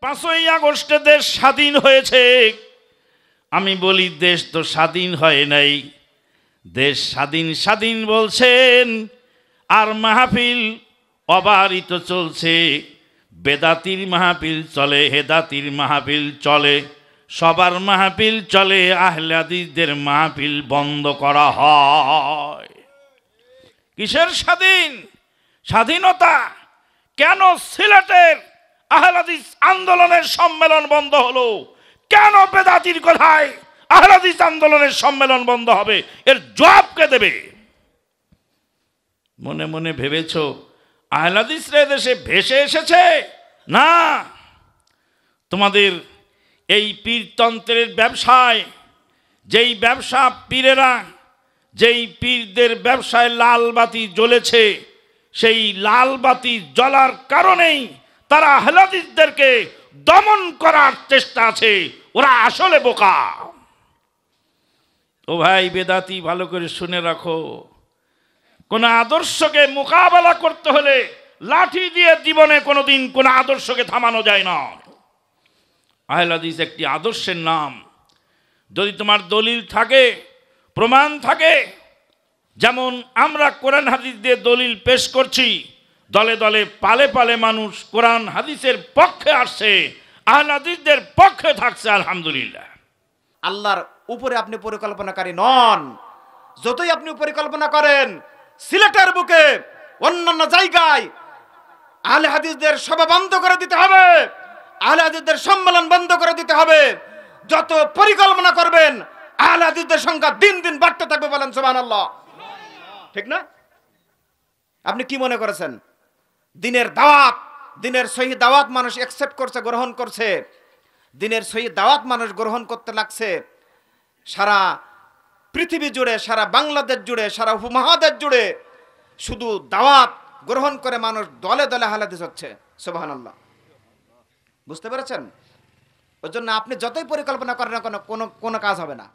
5ই আগস্টে দেশ স্বাধীন হয়েছে। আমি বলি দেশ তো স্বাধীন হয় নাই, দেশ স্বাধীন স্বাধীন বলছেন, আর মাহফিল অবারিত চলছে। বেদাতির মাহফিল চলে, হেদাতির মাহফিল চলে, সবার মাহফিল চলে, আহলে হাদিসদের মাহফিল বন্ধ করা হয়। কিসের স্বাধীন? স্বাধীনতা কেন সিলেটের আহলে হাদিস আন্দোলনের সম্মেলন বন্ধ হলো? কেন বেদাতির কথায় আহলে হাদিস আন্দোলনের সম্মেলন বন্ধ হবে? এর জবাব কে দেবে? মনে মনে ভেবেছো আহলে হাদিসরা দেশে ভেসে এসেছে? না, তোমাদের এই পীরতন্ত্রের ব্যবসায়, যেই ব্যবসা পীরেরা, যেই পীরদের ব্যবসায় লাল বাতি জ্বলেছে, সেই লাল বাতি জ্বলার কারণেই তারা আহলে হাদিসদেরকে দমন করার চেষ্টা আছে। ওরা আসলে বোকা। ও ভাই বেদাতি, ভালো করে শুনে রাখো, কোন আদর্শকে মোকাবেলা করতে হলে লাঠি দিয়ে জীবনে কোনোদিন কোন আদর্শকে থামানো যায় না। আহলে হাদিস একটি আদর্শের নাম। যদি তোমার দলিল থাকে, প্রমাণ থাকে, যেমন আমরা কোরআন হাদিস দিয়ে দলিল পেশ করছি, দলে দলে পালে পালে মানুষ কোরআন হাদিসের পক্ষে আসছে, আহলে হাদিসদের পক্ষে থাকছে, আলহামদুলিল্লাহ। আল্লাহর উপরে আপনি পরিকল্পনাকারী নন। যতই আপনি পরিকল্পনা করেন, সিলেটের বুকে অন্যান্য জায়গায় আহলে হাদিসদের সভা বন্ধ করে দিতে হবে, আহলে হাদিসদের সম্মেলন বন্ধ করে দিতে হবে। যত পরিকল্পনা করবেন, আহলে হাদিসদের সংখ্যা দিন দিন বাড়তে থাকবে। বলেন সুবহানাল্লাহ, ঠিক না? আপনি কি মনে করেছেন দিনের দাওয়াত, দিনের সহি দাওয়াত মানুষ অ্যাকসেপ্ট করছে, গ্রহণ করছে, দিনের সহি দাওয়াত মানুষ গ্রহণ করতে লাগছে, সারা পৃথিবী জুড়ে, সারা বাংলাদেশ জুড়ে, সারা উপমহাদেশ জুড়ে শুধু দাওয়াত গ্রহণ করে মানুষ দলে দলে আহলে হাদিস হচ্ছে। সুবহানাল্লাহ, বুঝতে পেরেছেন? ওই জন্য আপনি যতই পরিকল্পনা করেন না কোনো কাজ হবে না।